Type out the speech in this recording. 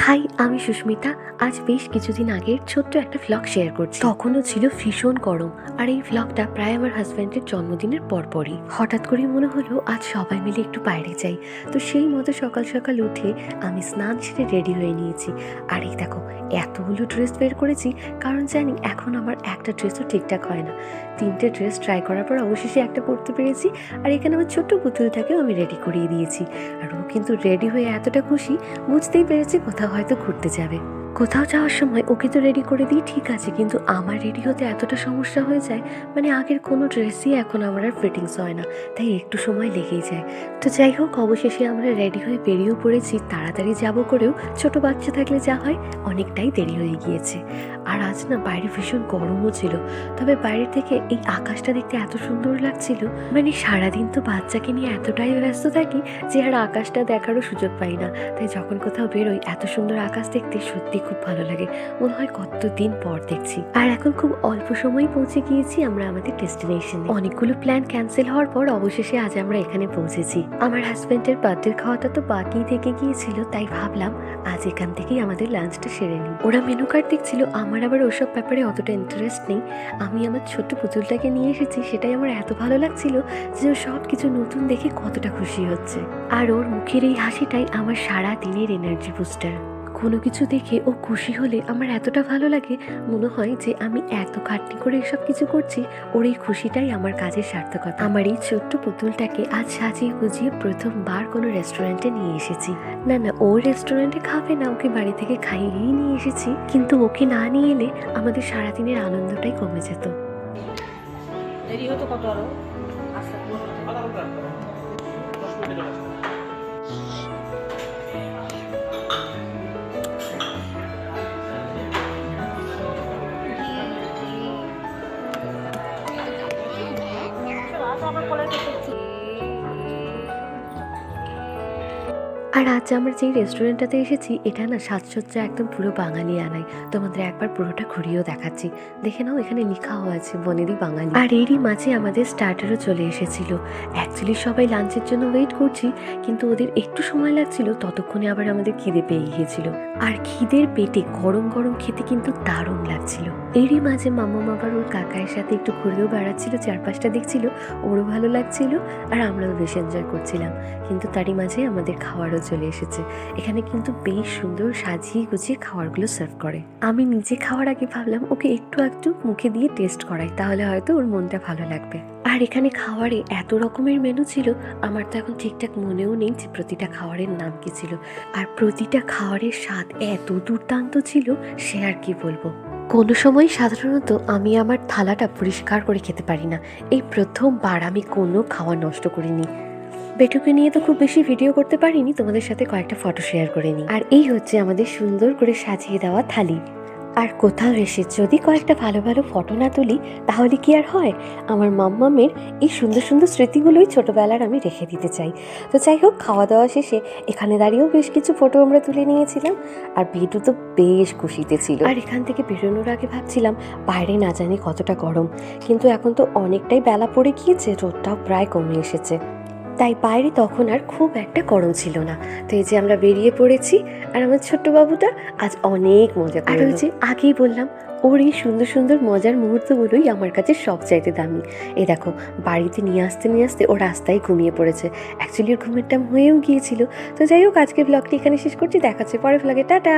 High, আমি সুস্মিতা। আজ বেশ কিছুদিন আগের ছোট্ট একটা ভ্লগ শেয়ার করছি। তখনও ছিল ভীষণ গরম, আর এই ভ্লগটা প্রায় আমার হাজব্যান্ডের জন্মদিনের পরপরই। হঠাৎ করে মনে হলো আজ সবাই মিলে একটু বাইরে যাই। তো সেই মতো সকাল সকাল উঠে আমি স্নান সেরে রেডি হয়ে নিয়েছি। আর এই দেখো, এতগুলো ড্রেস বের করেছি, কারণ জানি এখন আমার একটা ড্রেসও ঠিকঠাক হয় না। 3টে ড্রেস ট্রাই করার পর অবশেষে একটা করতে পেরেছি। আর এখানে আমার ছোট্ট পুতুলটাকেও আমি রেডি করিয়ে দিয়েছি। আর ও কিন্তু রেডি হয়ে এতটা খুশি, বুঝতেই পেরেছি কোথাও হয়তো ঘুরতে যাবে। কোথাও যাওয়ার সময় ওকে তো রেডি করে দিই, ঠিক আছে, কিন্তু আমার রেডি হতে এতটা সমস্যা হয়ে যায়, মানে আগের কোনো ড্রেসই এখন আমার আর ফিটিংস হয় না, তাই একটু সময় লেগেই যায়। তো যাই হোক, অবশেষে আমরা রেডি হয়ে বেরিয়েও পড়েছি। তাড়াতাড়ি যাব করেও ছোট বাচ্চা থাকলে যা হয়, অনেকটাই দেরি হয়ে গিয়েছে। আর আজ না বাইরে ভীষণ গরমও ছিল, তবে বাইরে থেকে এই আকাশটা দেখতে এত সুন্দর লাগছিল। মানে সারাদিন তো বাচ্চাকে নিয়ে এতটাই ব্যস্ত থাকি যে আর আকাশটা দেখারও সুযোগ পাই না। তাই যখন কোথাও বেরোই, এত সুন্দর আকাশ দেখতে সত্যি খুব ভালো লাগে, মনে হয় কতদিন পর দেখছি। আর এখন খুব অল্প সময় পৌঁছে গিয়েছি আমরা আমাদের ডেস্টিনেশনে। অনেকগুলো প্ল্যান ক্যান্সেল হওয়ার পর অবশেষে আজ আমরা এখানে পৌঁছেছি। আমার হাজবেন্ডের বার্থডে খাওয়াটা তো বাকি থেকে গিয়েছিল, তাই ভাবলাম আজ এখান থেকেই আমাদের লাঞ্চটা সেরে নিই। ওরা মেনু কার্ড দেখছিল, আমার আবার ওসব ব্যাপারে অতটা ইন্টারেস্ট নেই। আমি আমার ছোট্ট পুতুলটাকে নিয়ে এসেছি, সেটাই আমার এত ভালো লাগছিল যে ও সব কিছু নতুন দেখে কতটা খুশি হচ্ছে। আর ওর মুখের এই হাসিটাই আমার সারা দিনের এনার্জি বুস্টার। কোনো কিছু দেখে ও খুশি হলে আমার এতটা ভালো লাগে, মনে হয় যে আমি এত খাটনি করে এসব কিছু করছি, ওর এই খুশিটাই আমার কাজের সার্থকতা। আমার এই ছোট্ট পুতুলটাকে আজ সাজিয়ে গুজিয়ে প্রথমবার কোনো রেস্টুরেন্টে নিয়ে এসেছি। না না, ও রেস্টুরেন্টে খাবে না, ওকে বাড়ি থেকে খাইয়েই নিয়ে এসেছি। কিন্তু ওকে না নিয়ে এলে আমাদের সারাদিনের আনন্দটাই কমে যেত। দেরি হতো কত আরো আস্তে আবার কলেজ আর আজ আমরা যেই রেস্টুরেন্টটাতে এসেছি, এটা না সাজসজ্জা একদম পুরো বাঙালি আনাই। তোমাদের একবার পুরোটা ঘুরিয়েও দেখাচ্ছি, দেখে নাও, এখানে লেখাও আছে বনেদি বাঙালি। আর এরই মাঝে আমাদের স্টার্টারও চলে এসেছিল। অ্যাকচুয়ালি সবাই লাঞ্চের জন্য ওয়েট করছি, কিন্তু ওদের একটু সময় লাগছিল, ততক্ষণে আবার আমাদের খিদে পেয়ে গিয়েছিল। আর খিদের পেটে গরম গরম খেতে কিন্তু দারুণ লাগছিল। এরই মাঝে মাম্মা আবার ওর কাকায়ের সাথে একটু ঘুরেও বেড়াচ্ছিল, চারপাশটা দেখছিল, ওরও ভালো লাগছিল, আর আমরাও বেশ এনজয় করছিলাম। কিন্তু তারই মাঝে আমাদের খাওয়ারও চলে এসেছে। এখানে কিন্তু বেশ সুন্দর সাজিয়ে গুছিয়ে খাবারগুলো সার্ভ করে। আমি নিজে খাওয়ার আগে ভাবলাম ওকে একটু একটু মুখে দিয়ে টেস্ট করাই, তাহলে হয়তো ওর মনটা ভালো লাগবে। আর এখানে খাওয়ারে এত রকমের মেনু ছিল, আমার তো এখন ঠিকঠাক মনেও নেই যে প্রতিটা খাবারের নাম কি ছিল। আর প্রতিটা খাবারের স্বাদ এত দুর্দান্ত ছিল, সে আর কি বলবো। কোনো সময় সাধারণত আমি আমার থালাটা পরিষ্কার করে খেতে পারি না, এই প্রথমবার আমি কোনো খাবার নষ্ট করিনি। বেটুকে নিয়ে তো খুব বেশি ভিডিও করতে পারিনি, তোমাদের সাথে কয়েকটা ফটো শেয়ার করে নিই। আর এই হচ্ছে আমাদের সুন্দর করে সাজিয়ে দেওয়া থালি। আর কোথাও এসে যদি কয়েকটা ভালো ভালো ফটো না তুলি, তাহলে কি আর হয়? আমার মাম্মামের এই সুন্দর সুন্দর স্মৃতিগুলোই ছোটবেলার আমি রেখে দিতে চাই। তো যাই হোক, খাওয়া দাওয়া শেষে এখানে দাঁড়িয়েও বেশ কিছু ফটো আমরা তুলে নিয়েছিলাম। আর বেটু তো বেশ খুশিতে ছিল। আর এখান থেকে বেরোনোর আগে ভাবছিলাম বাইরে না জানি কতটা গরম, কিন্তু এখন তো অনেকটাই বেলা পড়ে গিয়েছে, রোদটাও প্রায় কমে এসেছে, তাই বাইরে তখন আর খুব একটা গরম ছিল না। তো এই যে আমরা বেরিয়ে পড়েছি, আর আমার ছোট্ট বাবুটা আজ অনেক মজা করে। আর ওই যে আগেই বললাম, ওর এই সুন্দর সুন্দর মজার মুহূর্তগুলোই আমার কাছে সবচাইতে দামি। এই দেখো, বাড়িতে নিয়ে আসতে ও রাস্তায় ঘুমিয়ে পড়েছে। অ্যাকচুয়ালি ওর ঘুমের টাইম হয়েও গিয়েছিল। তো যাই হোক, আজকে ব্লগটি এখানে শেষ করছি, দেখাচ্ছে পরে ব্লগে, টাটা।